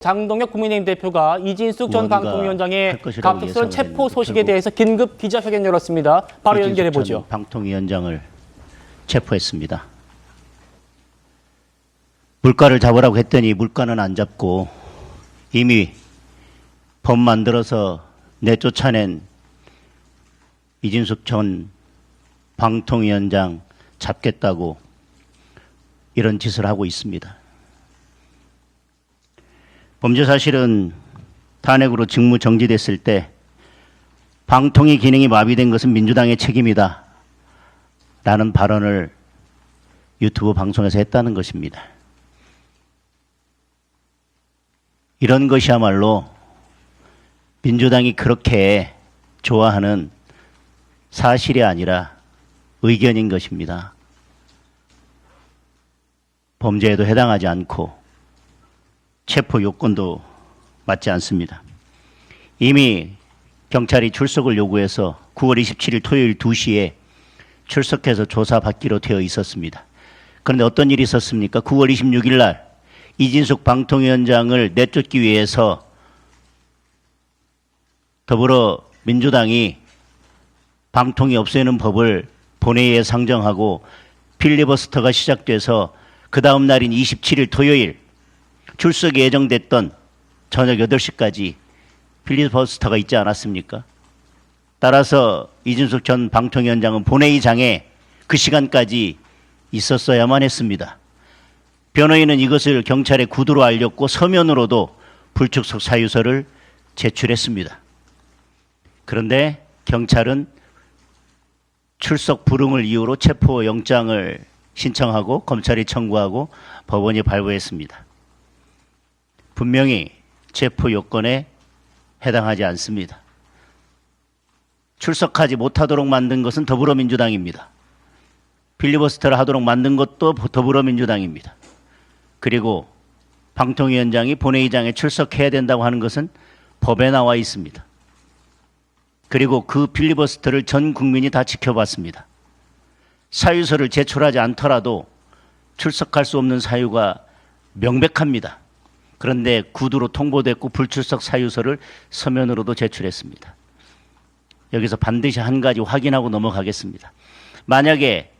장동혁 국민의힘 대표가 이진숙 전 방통위원장의 갑작스러운 체포 소식에 대해서 긴급 기자회견 열었습니다. 바로 연결해 보죠. 방통위원장을 체포했습니다. 물가를 잡으라고 했더니 물가는 안 잡고 이미 법 만들어서 내쫓아낸 이진숙 전 방통위원장 잡겠다고 이런 짓을 하고 있습니다. 범죄 사실은 탄핵으로 직무 정지됐을 때 방통위 기능이 마비된 것은 민주당의 책임이다 라는 발언을 유튜브 방송에서 했다는 것입니다. 이런 것이야말로 민주당이 그렇게 좋아하는 사실이 아니라 의견인 것입니다. 범죄에도 해당하지 않고 체포 요건도 맞지 않습니다. 이미 경찰이 출석을 요구해서 9월 27일 토요일 2시에 출석해서 조사받기로 되어 있었습니다. 그런데 어떤 일이 있었습니까? 9월 26일 날 이진숙 방통위원장을 내쫓기 위해서 더불어민주당이 방통위 없애는 법을 본회의에 상정하고 필리버스터가 시작돼서 그 다음 날인 27일 토요일 출석이 예정됐던 저녁 8시까지 필리버스터가 있지 않았습니까? 따라서 이진숙 전 방통위원장은 본회의장에 그 시간까지 있었어야만 했습니다. 변호인은 이것을 경찰에 구두로 알렸고 서면으로도 불출석 사유서를 제출했습니다. 그런데 경찰은 출석 불응을 이유로 체포영장을 신청하고 검찰이 청구하고 법원이 발부했습니다. 분명히 체포 요건에 해당하지 않습니다. 출석하지 못하도록 만든 것은 더불어민주당입니다. 필리버스터를 하도록 만든 것도 더불어민주당입니다. 그리고 방통위원장이 본회의장에 출석해야 된다고 하는 것은 법에 나와 있습니다. 그리고 그 필리버스터를 전 국민이 다 지켜봤습니다. 사유서를 제출하지 않더라도 출석할 수 없는 사유가 명백합니다. 그런데 구두로 통보됐고 불출석 사유서를 서면으로도 제출했습니다. 여기서 반드시 한 가지 확인하고 넘어가겠습니다. 만약에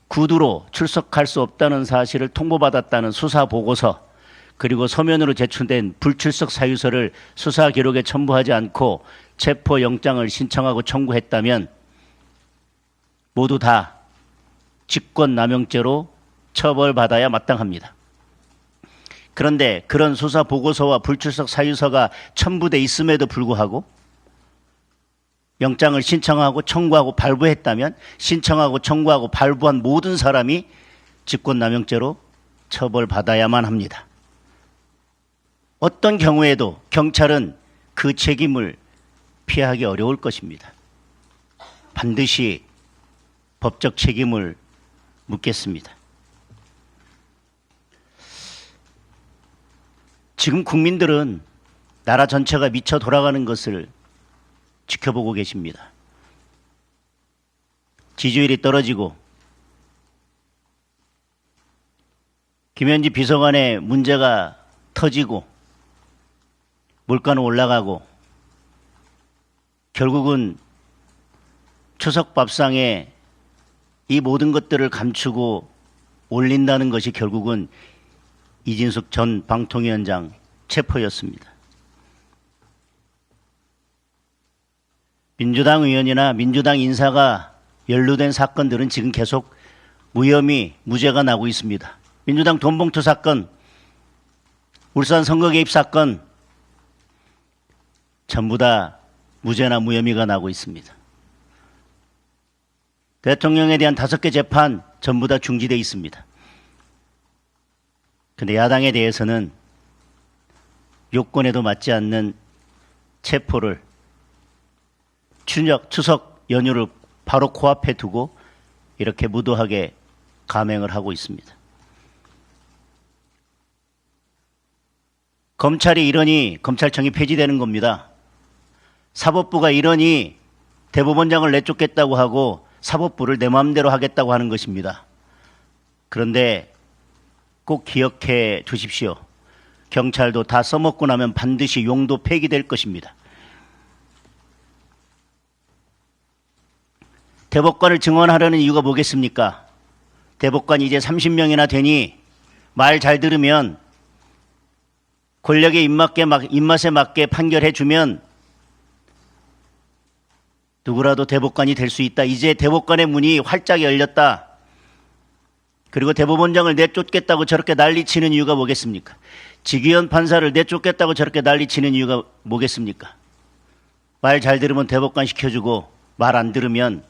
구두로 출석할 수 없다는 사실을 통보받았다는 수사보고서 그리고 서면으로 제출된 불출석 사유서를 수사 기록에 첨부하지 않고 체포영장을 신청하고 청구했다면 모두 다 직권남용죄로 처벌받아야 마땅합니다. 그런데 그런 수사 보고서와 불출석 사유서가 첨부돼 있음에도 불구하고 영장을 신청하고 청구하고 발부했다면 신청하고 청구하고 발부한 모든 사람이 직권남용죄로 처벌받아야만 합니다. 어떤 경우에도 경찰은 그 책임을 피하기 어려울 것입니다. 반드시 법적 책임을 묻겠습니다. 지금 국민들은 나라 전체가 미쳐 돌아가는 것을 지켜보고 계십니다. 지지율이 떨어지고 김현지 비서관의 문제가 터지고 물가는 올라가고 결국은 추석 밥상에 이 모든 것들을 감추고 올린다는 것이 결국은 이진숙 전 방통위원장 체포였습니다. 민주당 의원이나 민주당 인사가 연루된 사건들은 지금 계속 무혐의, 무죄가 나고 있습니다. 민주당 돈봉투 사건, 울산 선거 개입 사건 전부 다 무죄나 무혐의가 나고 있습니다. 대통령에 대한 5개 재판 전부 다 중지되어 있습니다. 그런데 야당에 대해서는 요건에도 맞지 않는 체포를 추석 연휴를 바로 코앞에 두고 이렇게 무도하게 감행을 하고 있습니다. 검찰이 이러니 검찰청이 폐지되는 겁니다. 사법부가 이러니 대법원장을 내쫓겠다고 하고 사법부를 내 마음대로 하겠다고 하는 것입니다. 그런데 꼭 기억해 두십시오. 경찰도 다 써먹고 나면 반드시 용도 폐기될 것입니다. 대법관을 증언하려는 이유가 뭐겠습니까? 대법관이 이제 30명이나 되니 말 잘 들으면 권력의 입맛에 맞게 판결해주면 누구라도 대법관이 될 수 있다. 이제 대법관의 문이 활짝 열렸다. 그리고 대법원장을 내쫓겠다고 저렇게 난리치는 이유가 뭐겠습니까? 지기현 판사를 내쫓겠다고 저렇게 난리치는 이유가 뭐겠습니까? 말 잘 들으면 대법관 시켜주고 말 안 들으면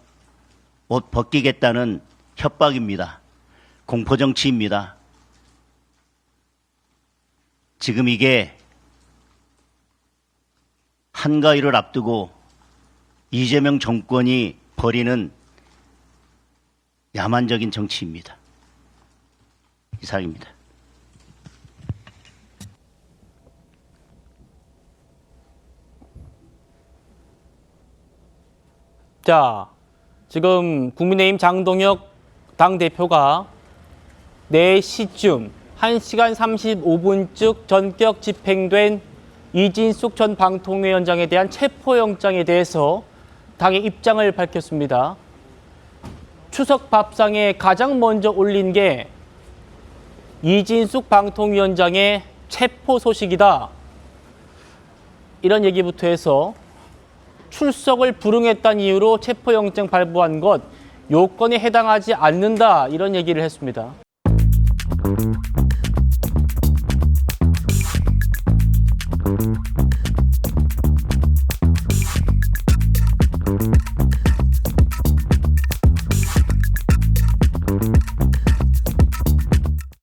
옷 벗기겠다는 협박입니다. 공포정치입니다. 지금 이게 한가위를 앞두고 이재명 정권이 벌이는 야만적인 정치입니다. 이상입니다. 자, 지금 국민의힘 장동혁 당대표가 4시쯤 1시간 35분쯤 전격 집행된 이진숙 전 방통위원장에 대한 체포영장에 대해서 당의 입장을 밝혔습니다. 추석 밥상에 가장 먼저 올린 게 이진숙 방통위원장의 체포 소식이다. 이런 얘기부터 해서 출석을 불응했다는 이유로 체포영장 발부한 것 요건에 해당하지 않는다. 이런 얘기를 했습니다.